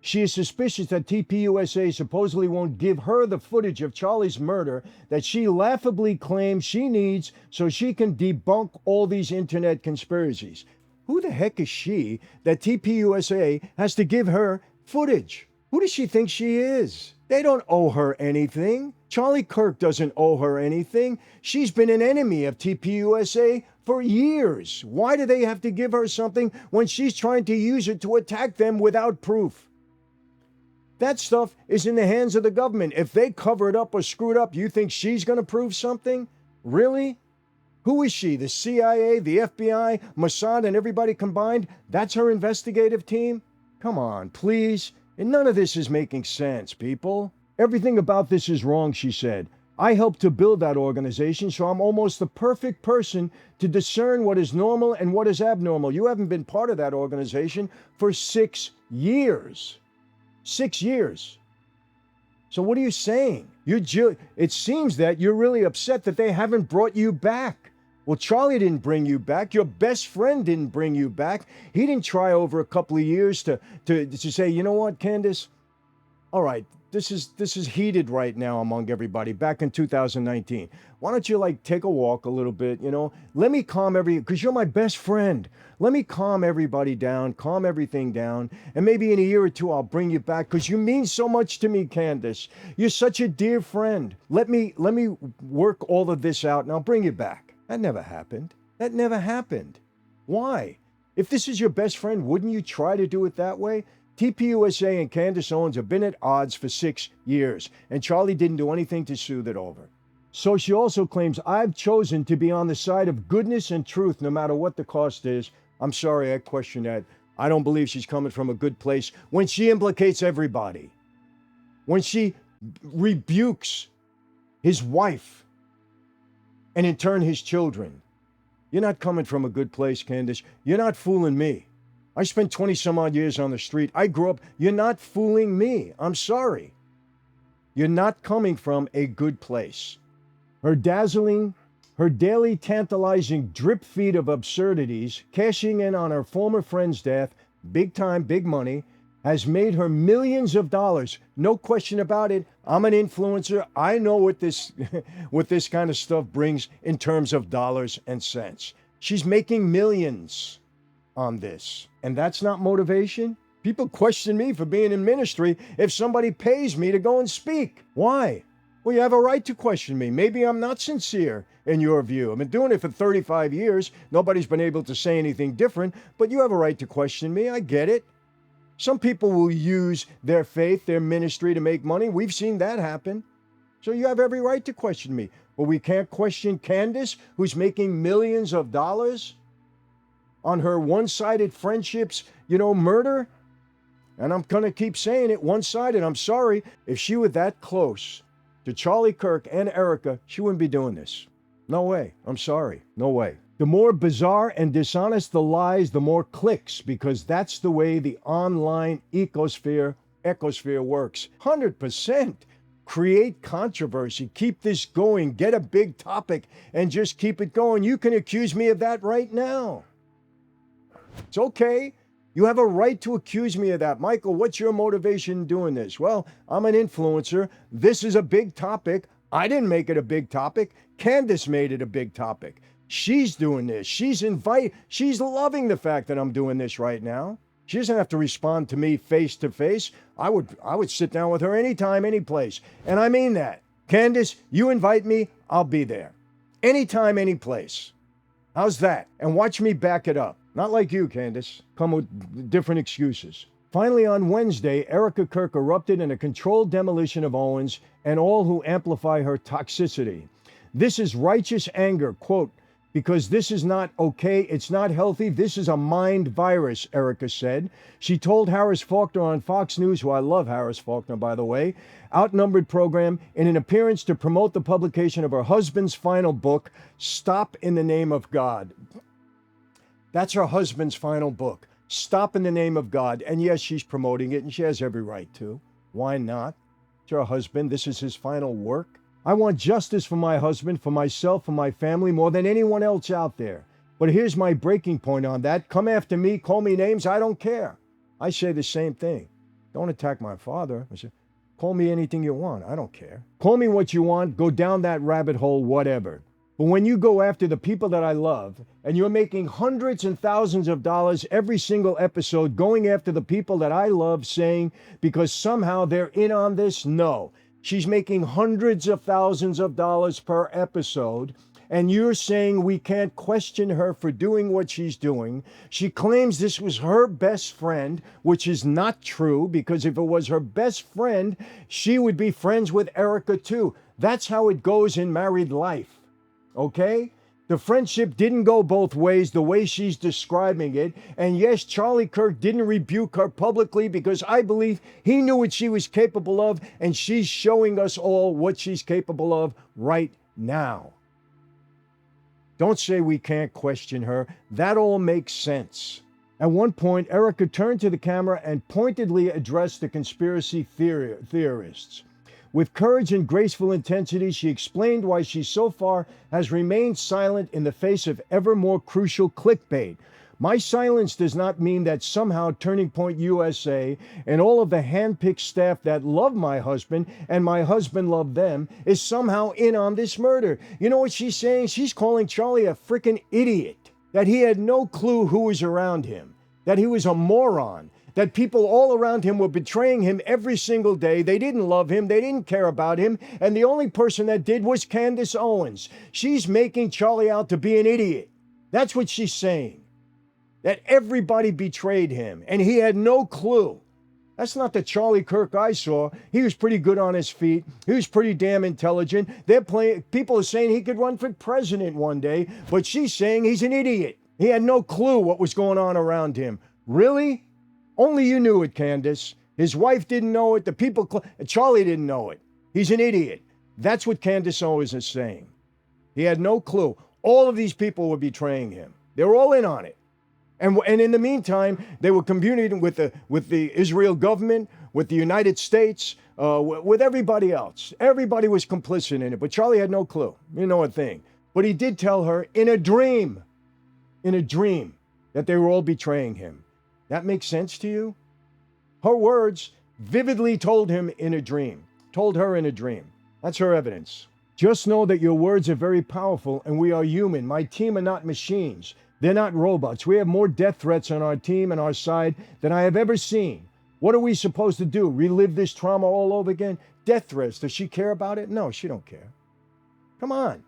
She is suspicious that TPUSA supposedly won't give her the footage of Charlie's murder that she laughably claims she needs so she can debunk all these internet conspiracies. Who the heck is she that TPUSA has to give her footage? Who does she think she is? They don't owe her anything. Charlie Kirk doesn't owe her anything. She's been an enemy of TPUSA for years. Why do they have to give her something when she's trying to use it to attack them without proof? That stuff is in the hands of the government. If they cover it up or screw it up, you think she's going to prove something? Really? Who is she? The CIA, the FBI, Mossad, and everybody combined? That's her investigative team? Come on, please. And none of this is making sense, people. Everything about this is wrong, she said. I helped to build that organization, so I'm almost the perfect person to discern what is normal and what is abnormal. You haven't been part of that organization for 6 years. 6 years. So what are you saying? It seems that you're really upset that they haven't brought you back. Well, Charlie didn't bring you back. Your best friend didn't bring you back. He didn't try over a couple of years to say, you know what, Candace? All right, this is heated right now among everybody back in 2019. Why don't you take a walk a little bit, Let me calm because you're my best friend. Let me calm everybody down, calm everything down, and maybe in a year or two I'll bring you back because you mean so much to me, Candace. You're such a dear friend. Let me work all of this out and I'll bring you back. That never happened. That never happened. Why? If this is your best friend, wouldn't you try to do it that way? TPUSA and Candace Owens have been at odds for 6 years, and Charlie didn't do anything to soothe it over. So she also claims, I've chosen to be on the side of goodness and truth no matter what the cost is. I'm sorry, I question that. I don't believe she's coming from a good place when she implicates everybody. When she rebukes his wife, and in turn his children. You're not coming from a good place, Candace. You're not fooling me. I spent 20 some odd years on the street. I grew up. You're not fooling me. I'm sorry. You're not coming from a good place. Her daily tantalizing drip feed of absurdities, cashing in on her former friend's death, big time, big money, has made her millions of dollars. No question about it. I'm an influencer. I know what this kind of stuff brings in terms of dollars and cents. She's making millions on this. And that's not motivation? People question me for being in ministry if somebody pays me to go and speak. Why? Well, you have a right to question me. Maybe I'm not sincere in your view. I've been doing it for 35 years. Nobody's been able to say anything different, but you have a right to question me. I get it. Some people will use their faith, their ministry to make money. We've seen that happen. So you have every right to question me. But we can't question Candace, who's making millions of dollars on her one-sided friendships, murder. And I'm going to keep saying it, one-sided. I'm sorry. If she were that close to Charlie Kirk and Erica, she wouldn't be doing this. No way. I'm sorry. No way. The more bizarre and dishonest the lies, the more clicks, because that's the way the online ecosphere works. 100%. Create controversy. Keep this going. Get a big topic and just keep it going. You can accuse me of that right now. It's okay. You have a right to accuse me of that. Michael, what's your motivation in doing this? Well, I'm an influencer. This is a big topic. I didn't make it a big topic. Candace made it a big topic. She's doing this. She's loving the fact that I'm doing this right now. She doesn't have to respond to me face to face. I would sit down with her anytime, any place. And I mean that. Candace, you invite me, I'll be there. Anytime, any place. How's that? And watch me back it up. Not like you, Candace. Come with different excuses. Finally, on Wednesday, Erica Kirk erupted in a controlled demolition of Owens and all who amplify her toxicity. This is righteous anger, quote, because this is not okay, it's not healthy, this is a mind virus, Erica said. She told Harris Faulkner on Fox News, who I love Harris Faulkner, by the way, outnumbered program, in an appearance to promote the publication of her husband's final book, Stop in the Name of God. That's her husband's final book, Stop in the Name of God. And yes, she's promoting it, and she has every right to. Why not? It's her husband. This is his final work. I want justice for my husband, for myself, for my family, more than anyone else out there. But here's my breaking point on that. Come after me, call me names, I don't care. I say the same thing. Don't attack my father. I say, call me anything you want, I don't care. Call me what you want, go down that rabbit hole, whatever. But when you go after the people that I love, and you're making hundreds and thousands of dollars every single episode going after the people that I love, saying, because somehow they're in on this, no. She's making hundreds of thousands of dollars per episode, and you're saying we can't question her for doing what she's doing. She claims this was her best friend, which is not true, because if it was her best friend, she would be friends with Erica too. That's how it goes in married life, okay? The friendship didn't go both ways the way she's describing it. And yes, Charlie Kirk didn't rebuke her publicly because I believe he knew what she was capable of, and she's showing us all what she's capable of right now. Don't say we can't question her. That all makes sense. At one point, Erica turned to the camera and pointedly addressed the conspiracy theorists. With courage and graceful intensity, she explained why she so far has remained silent in the face of ever more crucial clickbait. My silence does not mean that somehow Turning Point USA and all of the handpicked staff that love my husband and my husband loved them is somehow in on this murder. You know what she's saying? She's calling Charlie a freaking idiot, that he had no clue who was around him, that he was a moron, that people all around him were betraying him every single day. They didn't love him. They didn't care about him. And the only person that did was Candace Owens. She's making Charlie out to be an idiot. That's what she's saying. That everybody betrayed him and he had no clue. That's not the Charlie Kirk I saw. He was pretty good on his feet. He was pretty damn intelligent. People are saying he could run for president one day, but she's saying he's an idiot. He had no clue what was going on around him. Really? Only you knew it, Candace. His wife didn't know it. Charlie didn't know it. He's an idiot. That's what Candace Owens is saying. He had no clue. All of these people were betraying him. They were all in on it. And in the meantime, they were communicating with the Israel government, with the United States, with everybody else. Everybody was complicit in it, but Charlie had no clue. You know a thing. But he did tell her in a dream, that they were all betraying him. That makes sense to you? Her words vividly told her in a dream. That's her evidence. Just know that your words are very powerful and we are human. My team are not machines. They're not robots. We have more death threats on our team and our side than I have ever seen. What are we supposed to do? Relive this trauma all over again? Death threats. Does she care about it? No, she don't care. Come on.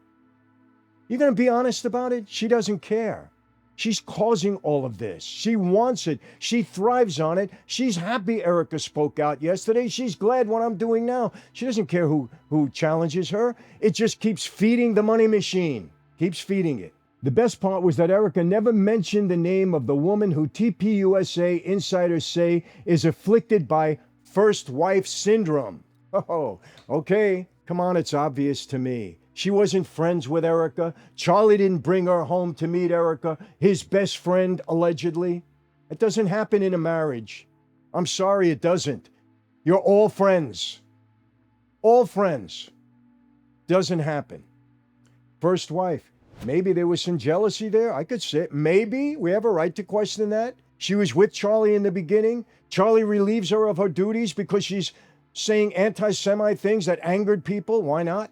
You're going to be honest about it? She doesn't care. She's causing all of this. She wants it. She thrives on it. She's happy Erica spoke out yesterday. She's glad what I'm doing now. She doesn't care who challenges her. It just keeps feeding the money machine. Keeps feeding it. The best part was that Erica never mentioned the name of the woman who TPUSA insiders say is afflicted by first wife syndrome. Oh, okay. Come on, it's obvious to me. She wasn't friends with Erica. Charlie didn't bring her home to meet Erica, his best friend, allegedly. It doesn't happen in a marriage. I'm sorry, it doesn't. You're all friends. All friends. Doesn't happen. First wife. Maybe there was some jealousy there. I could say, maybe. We have a right to question that. She was with Charlie in the beginning. Charlie relieves her of her duties because she's saying anti-Semite things that angered people. Why not?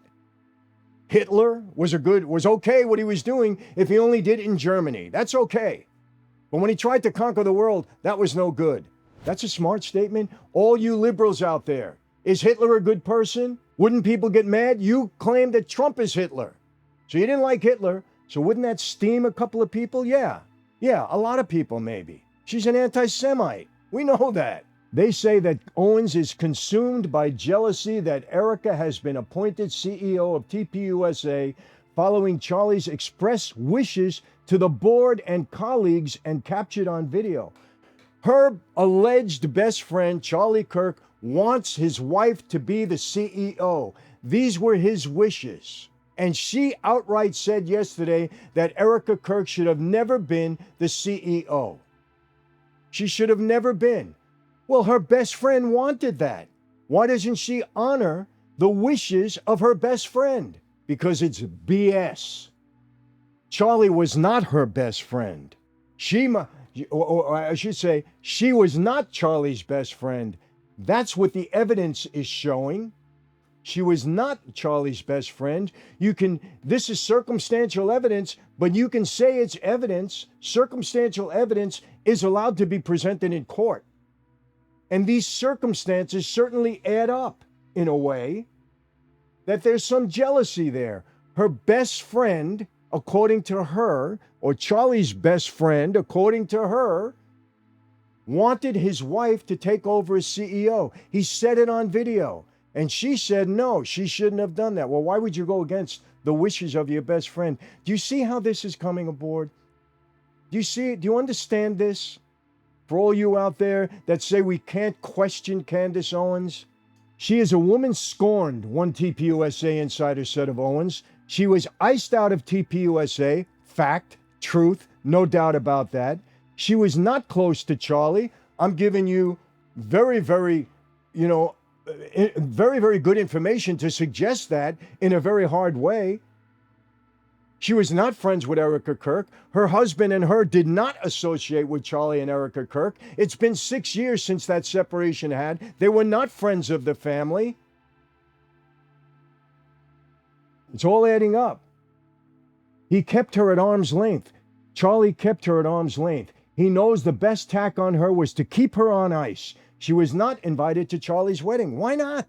Hitler was okay what he was doing if he only did it in Germany. That's okay. But when he tried to conquer the world, that was no good. That's a smart statement. All you liberals out there, is Hitler a good person? Wouldn't people get mad? You claim that Trump is Hitler. So you didn't like Hitler. So wouldn't that steam a couple of people? Yeah, a lot of people maybe. She's an anti-Semite. We know that. They say that Owens is consumed by jealousy that Erica has been appointed CEO of TPUSA following Charlie's express wishes to the board and colleagues and captured on video. Her alleged best friend, Charlie Kirk, wants his wife to be the CEO. These were his wishes. And she outright said yesterday that Erica Kirk should have never been the CEO. She should have never been. Well, her best friend wanted that. Why doesn't she honor the wishes of her best friend? Because it's BS. Charlie was not her best friend. Or I should say, she was not Charlie's best friend. That's what the evidence is showing. She was not Charlie's best friend. This is circumstantial evidence, but you can say it's evidence. Circumstantial evidence is allowed to be presented in court. And these circumstances certainly add up in a way that there's some jealousy there. Her best friend, according to her, or Charlie's best friend, according to her, wanted his wife to take over as CEO. He said it on video. And she said, no, she shouldn't have done that. Well, why would you go against the wishes of your best friend? Do you see how this is coming aboard? Do you see it? Do you understand this? For all you out there that say we can't question Candace Owens, she is a woman scorned, one TPUSA insider said of Owens. She was iced out of TPUSA. Fact, truth, no doubt about that. She was not close to Charlie. I'm giving you very, very good information to suggest that in a very hard way. She was not friends with Erica Kirk. Her husband and her did not associate with Charlie and Erica Kirk. It's been 6 years since that separation had. They were not friends of the family. It's all adding up. He kept her at arm's length. Charlie kept her at arm's length. He knows the best tack on her was to keep her on ice. She was not invited to Charlie's wedding. Why not?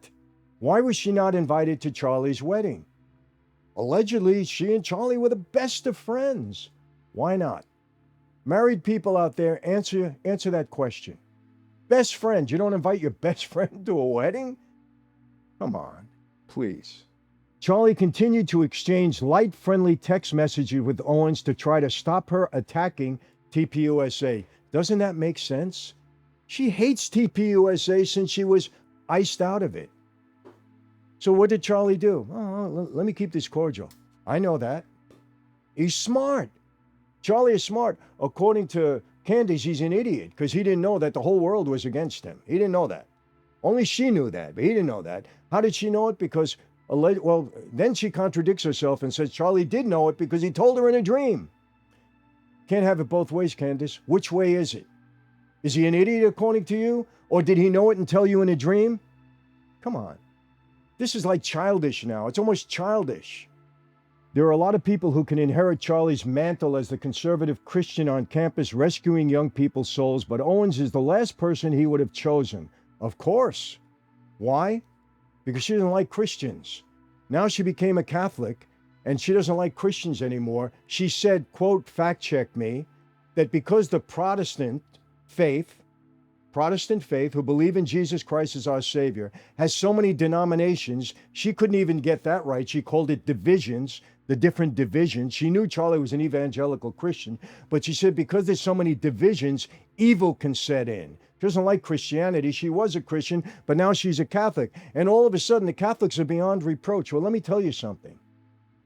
Why was she not invited to Charlie's wedding? Allegedly, she and Charlie were the best of friends. Why not? Married people out there, answer that question. Best friend, you don't invite your best friend to a wedding? Come on, please. Charlie continued to exchange light, friendly text messages with Owens to try to stop her attacking TPUSA. Doesn't that make sense? She hates TPUSA since she was iced out of it. So what did Charlie do? Oh, let me keep this cordial. I know that. He's smart. Charlie is smart. According to Candace, he's an idiot because he didn't know that the whole world was against him. He didn't know that. Only she knew that, but he didn't know that. How did she know it? Because, then she contradicts herself and says Charlie did know it because he told her in a dream. Can't have it both ways, Candace. Which way is it? Is he an idiot according to you? Or did he know it and tell you in a dream? Come on. This is like childish now. It's almost childish. There are a lot of people who can inherit Charlie's mantle as the conservative Christian on campus rescuing young people's souls, but Owens is the last person he would have chosen. Of course. Why? Because she doesn't like Christians. Now she became a Catholic, and she doesn't like Christians anymore. She said, quote, fact check me, that because the Protestant faith, who believe in Jesus Christ as our Savior, has so many denominations, she couldn't even get that right. She called it divisions, the different divisions. She knew Charlie was an evangelical Christian, but she said because there's so many divisions, evil can set in. She doesn't like Christianity. She was a Christian, but now she's a Catholic. And all of a sudden, the Catholics are beyond reproach. Well, let me tell you something.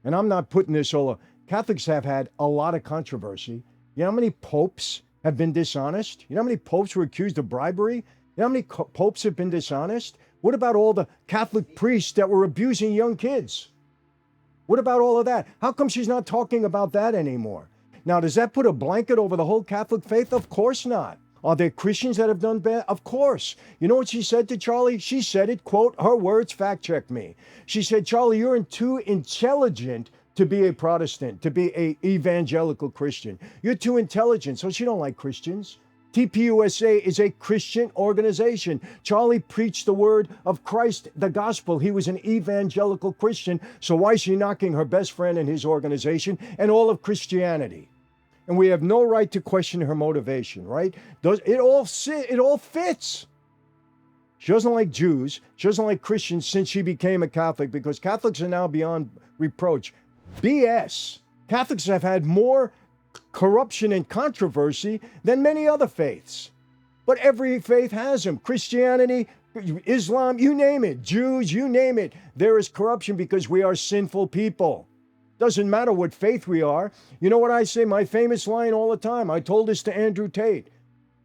And I'm not putting this all up. Catholics have had a lot of controversy. You know how many popes have been dishonest? You know how many popes were accused of bribery? You know how many popes have been dishonest? What about all the Catholic priests that were abusing young kids? What about all of that? How come she's not talking about that anymore? Now, does that put a blanket over the whole Catholic faith? Of course not. Are there Christians that have done bad? Of course. You know what she said to Charlie? She said it, quote, her words, fact check me. She said, Charlie, you're too intelligent to be a Protestant, to be a evangelical Christian. You're too intelligent. So she don't like Christians. TPUSA is a Christian organization. Charlie preached the word of Christ, the gospel. He was an evangelical Christian. So why is she knocking her best friend and his organization and all of Christianity? And we have no right to question her motivation, right? It all fits. She doesn't like Jews. She doesn't like Christians since she became a Catholic, because Catholics are now beyond reproach. BS. Catholics have had more corruption and controversy than many other faiths. But every faith has them. Christianity, Islam, you name it. Jews, you name it. There is corruption because we are sinful people. Doesn't matter what faith we are. You know what I say? My famous line all the time. I told this to Andrew Tate,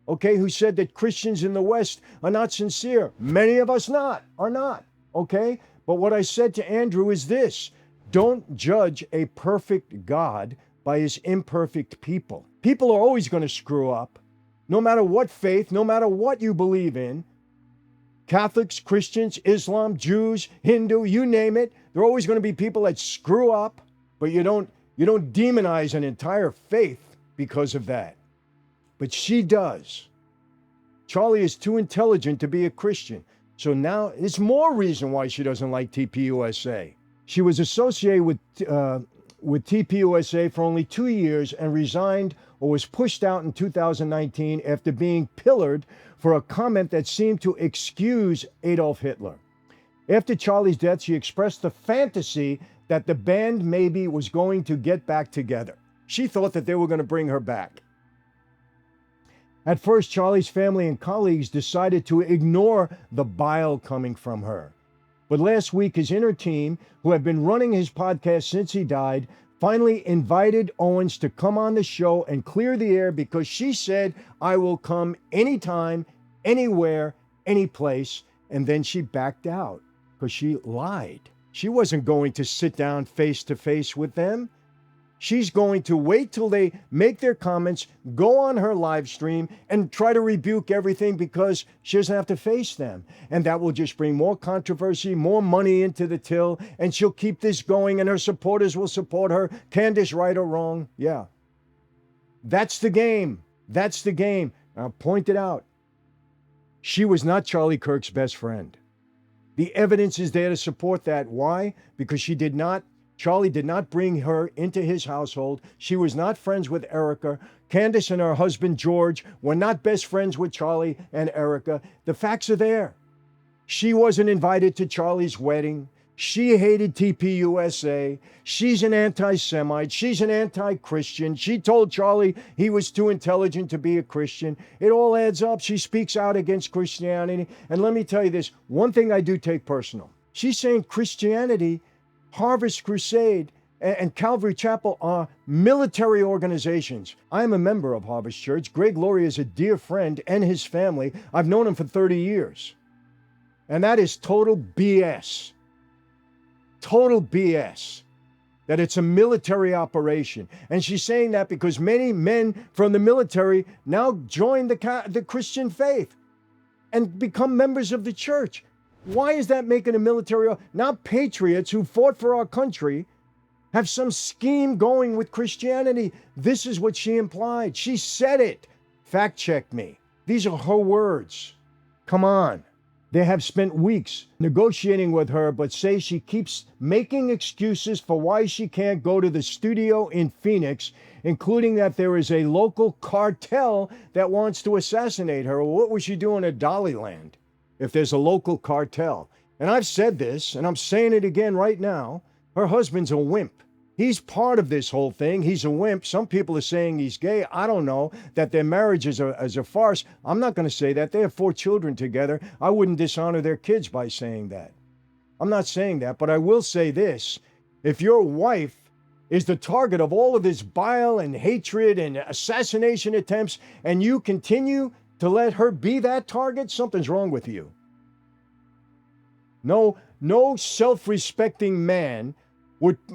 okay, who said that Christians in the West are not sincere. Many of us are not, okay? But what I said to Andrew is this: don't judge a perfect God by his imperfect people. People are always going to screw up, no matter what faith, no matter what you believe in. Catholics, Christians, Islam, Jews, Hindu, you name it. There are always going to be people that screw up. But you don't demonize an entire faith because of that. But she does. Charlie is too intelligent to be a Christian. So now it's more reason why she doesn't like TPUSA. She was associated with TPUSA for only 2 years and resigned or was pushed out in 2019 after being pillared for a comment that seemed to excuse Adolf Hitler. After Charlie's death, she expressed the fantasy that the band maybe was going to get back together. She thought that they were going to bring her back. At first, Charlie's family and colleagues decided to ignore the bile coming from her. But last week, his inner team, who have been running his podcast since he died, finally invited Owens to come on the show and clear the air, because she said, I will come anytime, anywhere, any place. And then she backed out because she lied. She wasn't going to sit down face to face with them. She's going to wait till they make their comments, go on her live stream, and try to rebuke everything because she doesn't have to face them. And that will just bring more controversy, more money into the till, and she'll keep this going, and her supporters will support her. Candace, right or wrong? Yeah. That's the game. That's the game. I'll point it out. She was not Charlie Kirk's best friend. The evidence is there to support that. Why? Because Charlie did not bring her into his household. She was not friends with Erica. Candace and her husband, George, were not best friends with Charlie and Erica. The facts are there. She wasn't invited to Charlie's wedding. She hated TPUSA. She's an anti-Semite. She's an anti-Christian. She told Charlie he was too intelligent to be a Christian. It all adds up. She speaks out against Christianity. And let me tell you this, one thing I do take personal. She's saying Christianity, Harvest Crusade, and Calvary Chapel are military organizations. I am a member of Harvest Church. Greg Laurie is a dear friend and his family. I've known him for 30 years. And that is total BS. Total BS. That it's a military operation. And she's saying that because many men from the military now join the Christian faith and become members of the church. Why is that making a military? Now patriots who fought for our country have some scheme going with Christianity. This is what she implied. She said it. Fact check me. These are her words. Come on. They have spent weeks negotiating with her, but say she keeps making excuses for why she can't go to the studio in Phoenix, including that there is a local cartel that wants to assassinate her. Well, what was she doing at Dollyland if there's a local cartel? And I've said this, and I'm saying it again right now. Her husband's a wimp. He's part of this whole thing. He's a wimp. Some people are saying he's gay. I don't know, that their marriage is a farce. I'm not going to say that. They have 4 children together. I wouldn't dishonor their kids by saying that. I'm not saying that, but I will say this. If your wife is the target of all of this bile and hatred and assassination attempts, and you continue to let her be that target, something's wrong with you. No self-respecting man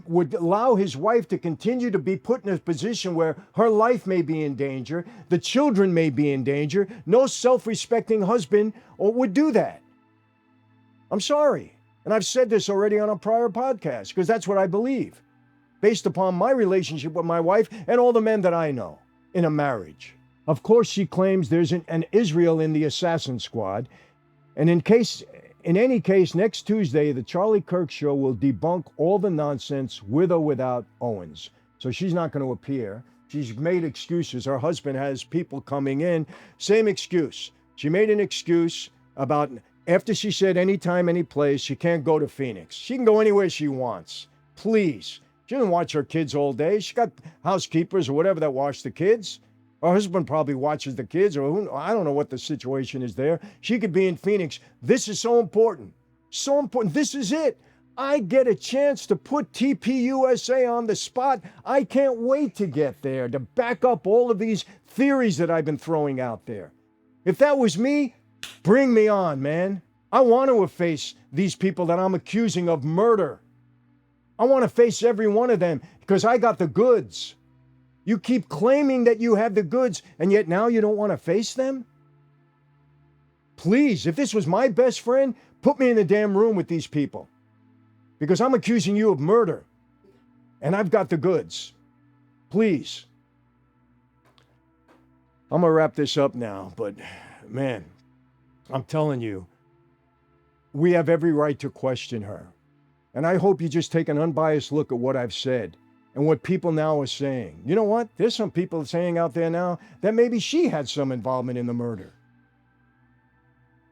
would allow his wife to continue to be put in a position where her life may be in danger, the children may be in danger. No self-respecting husband would do that. I'm sorry. And I've said this already on a prior podcast because that's what I believe, based upon my relationship with my wife and all the men that I know in a marriage. Of course, she claims there's an Israel in the assassin squad. And in any case, next Tuesday, the Charlie Kirk show will debunk all the nonsense with or without Owens. So she's not going to appear. She's made excuses. Her husband has people coming in. Same excuse. She made an excuse about after she said anytime, any place, she can't go to Phoenix. She can go anywhere she wants. Please. She doesn't watch her kids all day. She got housekeepers or whatever that watch the kids. Her husband probably watches the kids, or I don't know what the situation is there. She could be in Phoenix. This is so important. So important. This is it. I get a chance to put TPUSA on the spot. I can't wait to get there to back up all of these theories that I've been throwing out there. If that was me, bring me on, man. I want to face these people that I'm accusing of murder. I want to face every one of them because I got the goods. You keep claiming that you have the goods, and yet now you don't want to face them? Please, if this was my best friend, put me in the damn room with these people. Because I'm accusing you of murder, and I've got the goods. Please. I'm going to wrap this up now, but man, I'm telling you, we have every right to question her. And I hope you just take an unbiased look at what I've said. And what people now are saying. You know what? There's some people saying out there now that maybe she had some involvement in the murder.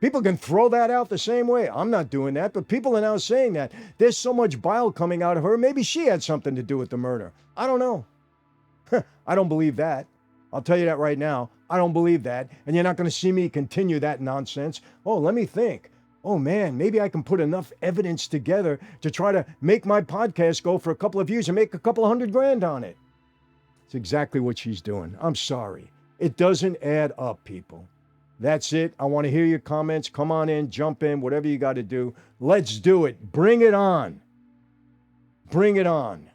People can throw that out the same way. I'm not doing that, but people are now saying that. There's so much bile coming out of her. Maybe she had something to do with the murder. I don't know. I don't believe that. I'll tell you that right now. I don't believe that. And you're not going to see me continue that nonsense. Oh, let me think. Oh man, maybe I can put enough evidence together to try to make my podcast go for a couple of views and make a couple of $100,000 on it. It's exactly what she's doing. I'm sorry. It doesn't add up, people. That's it. I want to hear your comments. Come on in, jump in, whatever you got to do. Let's do it. Bring it on. Bring it on.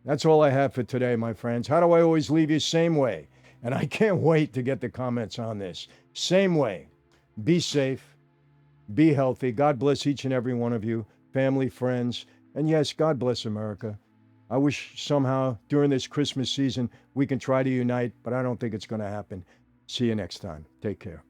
That's all I have for today, my friends. How do I always leave you? Same way. And I can't wait to get the comments on this. Same way. Be safe. Be healthy. God bless each and every one of you, family, friends, and yes, God bless America. I wish somehow during this Christmas season we can try to unite, but I don't think it's going to happen. See you next time. Take care.